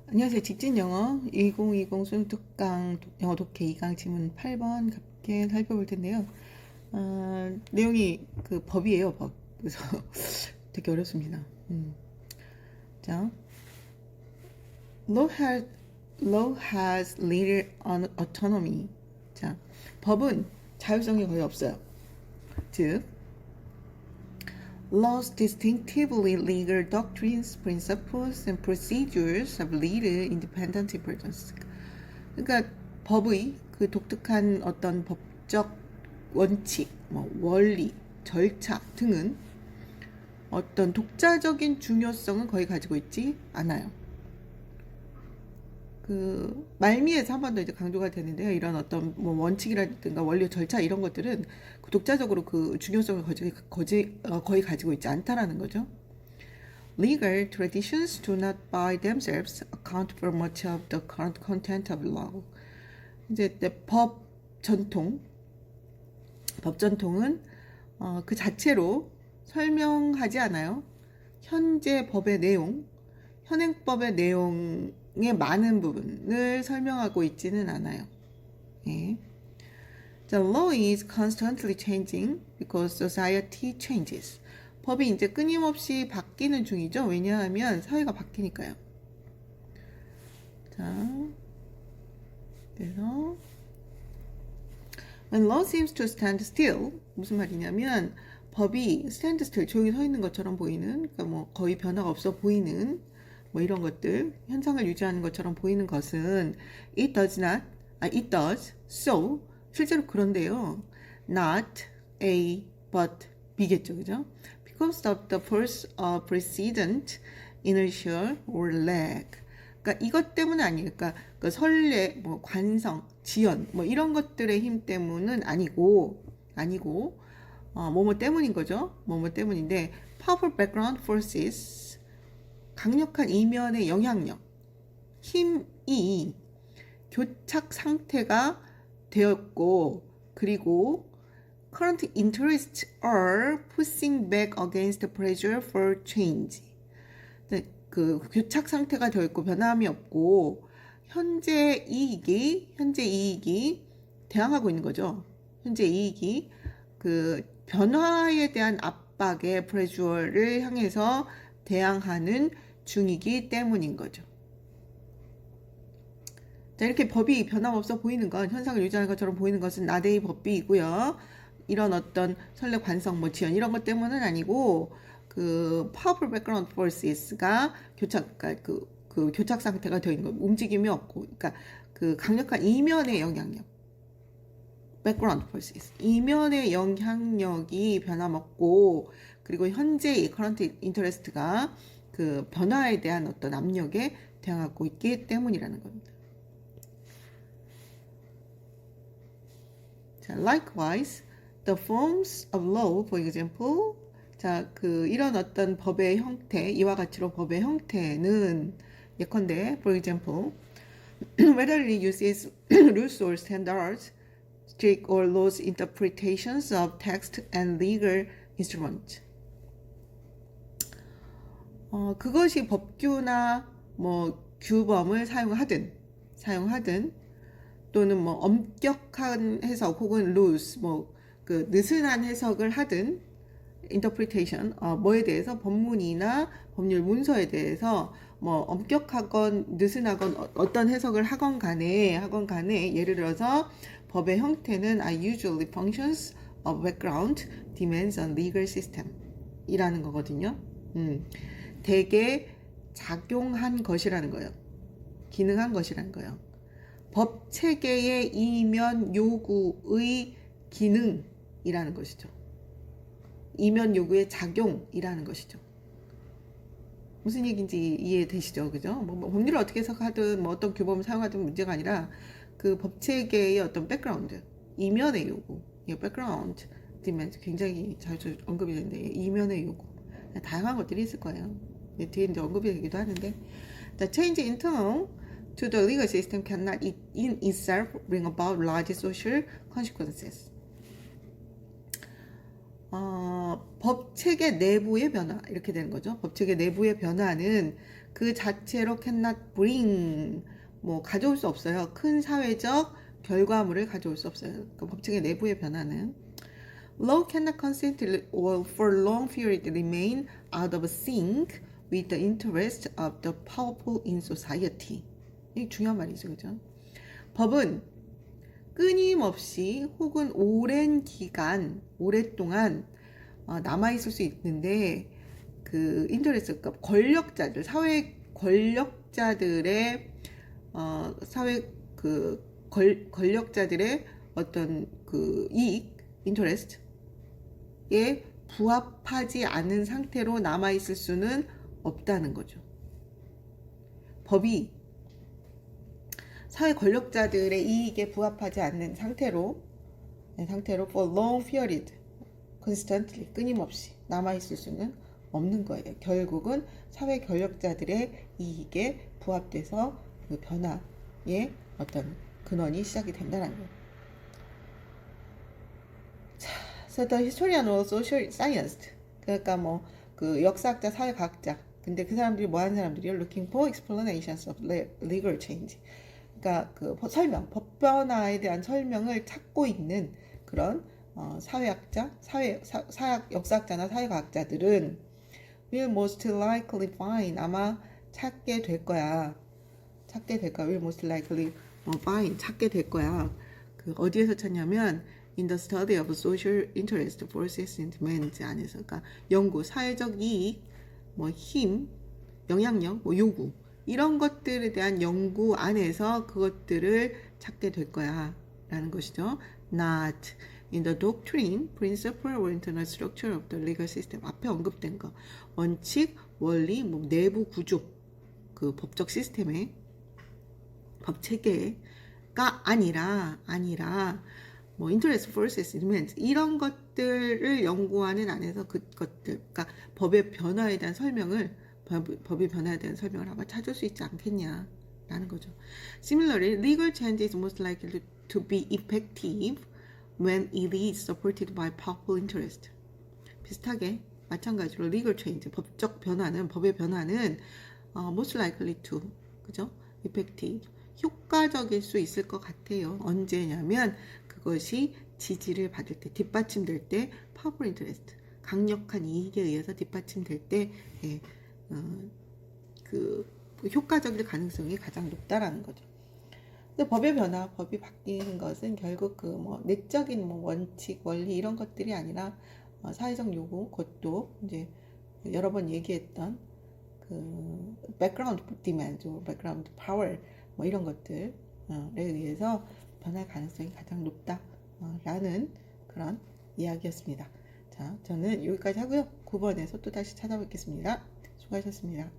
안녕하세요. 직진영어 2020 수능특강 영어 독해 2강 지문 8번 함께 살펴볼 텐데요. 내용이 그 법이에요, 법. 그래서 되게 어렵습니다. 자, law has, law has little autonomy. 자, 법은 자율성이 거의 없어요. 즉, laws distinctively legal doctrines, principles, and procedures of legal independent importance. 그러니까 법의 그 독특한 어떤 법적 원칙, 원리, 절차 등은 어떤 독자적인 중요성은 거의 가지고 있지 않아요. 그 말미에서 한 번 더 이제 강조가 되는데요. 이런 어떤 원칙이라든가 원리, 절차 이런 것들은 그 독자적으로 그 중요성을 거의 가지고 있지 않다라는 거죠. Legal traditions do not by themselves account for much of the current content of law. 이제 법 전통은 그 자체로 설명하지 않아요. 현재 법의 내용, 현행법의 내용의 많은 부분을 설명하고 있지는 않아요. 예. The law is constantly changing because society changes. 법이 이제 끊임없이 바뀌는 중이죠. 왜냐하면 사회가 바뀌니까요. 자, 그래서 When law seems to stand still, 무슨 말이냐면 법이 stand still, 조용히 서 있는 것처럼 보이는, 그러니까 거의 변화가 없어 보이는 이런 것들, 현상을 유지하는 것처럼 보이는 것은 it does, so, 실제로 그런데요. Not A, but B겠죠, 그죠? Because of the force of precedent, inertia, or lag. 그러니까 이것 때문은 아니에요. 그러니까 그 선례, 관성, 지연, 이런 것들의 힘 때문은 아니고, 뭐뭐 때문인 거죠. 뭐뭐 때문인데, powerful background forces, 강력한 이면의 영향력, 힘이 교착 상태가 되었고, 그리고 current interests are pushing back against pressure for change. 그 교착 상태가 되어 있고 변함이 없고 현재 이익이 대항하고 있는 거죠. 현재 이익이 그 변화에 대한 압박의 프레주어를 향해서 대항하는 중이기 때문인 거죠. 자, 이렇게 법이 변함없어 보이는 건, 현상을 유지하는 것처럼 보이는 것은 나대의 법비이고요. 이런 어떤 선례, 관성, 지연 이런 것 때문은 아니고 그 powerful background forces가 그 교착 상태가 되어 있는 거, 움직임이 없고, 그러니까 그 강력한 이면의 영향력, background forces, 이면의 영향력이 변함없고, 그리고 현재의 current interest가 그 변화에 대한 어떤 압력에 대항하고 있기 때문이라는 겁니다. 자, likewise, the forms of law, for example, 자, 이런 어떤 법의 형태, 이와 같이로 법의 형태는 예컨대, for example, whether it uses rules or standards, strict or loose interpretations of text and legal instruments. 그것이 법규나 규범을 사용하든 또는 엄격한 해석 혹은 loose 그 느슨한 해석을 하든 interpretation 뭐에 대해서 법문이나 법률 문서에 대해서 엄격하건 느슨하건 어떤 해석을 하건 간에 예를 들어서 법의 형태는 are usually functions of background demands on legal system 이라는 거거든요. 대개 작용한 것이라는 거예요. 기능한 것이라는 거예요. 법 체계의 이면 요구의 기능이라는 것이죠. 이면 요구의 작용이라는 것이죠. 무슨 얘기인지 이해되시죠? 그죠? 법률을 어떻게 해석하든 어떤 규범을 사용하든 문제가 아니라 그 법 체계의 어떤 백그라운드, 이면의 요구, 이 백그라운드 디멘트 굉장히 자주 언급이 되는데 이면의 요구 다양한 것들이 있을 거예요. 뒤에 이제 언급이 되기도 하는데 The change in tone to the legal system cannot in itself bring about large social consequences. 법 체계 내부의 변화 이렇게 되는 거죠. 법 체계 내부의 변화는 그 자체로 cannot bring 뭐 가져올 수 없어요. 큰 사회적 결과물을 가져올 수 없어요. 그러니까 법칙의 내부의 변화는 law cannot consistently or for long period remain out of sync with the interest of the powerful in society. 이게 중요한 말이죠, 그죠? 법은 끊임없이 혹은 오랜 기간, 오랫동안 남아있을 수 있는데 그 인터레스, 그러니까 권력자들, 사회 권력자들의 사회 그 권력자들의 어떤 그 이익, 인터레스트에 부합하지 않은 상태로 남아있을 수는 없다는 거죠. 법이 사회 권력자들의 이익에 부합하지 않는 상태로 for long period, constantly, 끊임없이 남아있을 수는 없는 거예요. 결국은 사회 권력자들의 이익에 부합돼서 그 변화의 어떤 근원이 시작이 된다는 거예요. 자, so the historian or social scientist, 그러니까 뭐 그 역사학자, 사회과학자, 근데 그 사람들이 뭐 하는 사람들이요? Looking for explanations of legal change. 그러니까 그 설명, 법 변화에 대한 설명을 찾고 있는 그런 사회학자, 역사학자나 사회과학자들은 will most likely find, 아마 찾게 될 거야. will most likely find, 찾게 될 거야. 그 어디에서 찾냐면 in the study of social interest, forces and demands 안에서, 그러니까 연구, 사회적 이익, 뭐 힘, 영향력, 뭐 요구, 이런 것들에 대한 연구 안에서 그것들을 찾게 될 거야 라는 것이죠. Not in the doctrine, principle or internal structure of the legal system. 앞에 언급된 거, 원칙, 원리, 뭐 내부 구조, 그 법적 시스템의 법 체계가 아니라 뭐 interest, forces, demands 이런 것들을 연구하는 안에서 그것들, 그러니까 법의 변화에 대한 설명을 아마 찾을 수 있지 않겠냐라는 거죠. Similarly, legal change is most likely to be effective when it is supported by powerful interest. 비슷하게 마찬가지로 legal change, 법의 변화는 most likely to, 그죠? effective, 효과적일 수 있을 것 같아요. 언제냐면 그것이 지지를 받을 때, 뒷받침될 때, powerful interest, 강력한 이익에 의해서 뒷받침될 때, 그 효과적일 가능성이 가장 높다라는 거죠. 근데 법의 변화, 법이 바뀌는 것은 결국 그 뭐 내적인 뭐 원칙, 원리 이런 것들이 아니라 사회적 요구, 그것도 이제 여러 번 얘기했던 그 background demand, background power 뭐 이런 것들에 의해서 변할 가능성이 가장 높다라는 그런 이야기였습니다. 자, 저는 여기까지 하고요. 9번에서 또 다시 찾아뵙겠습니다. 수고하셨습니다.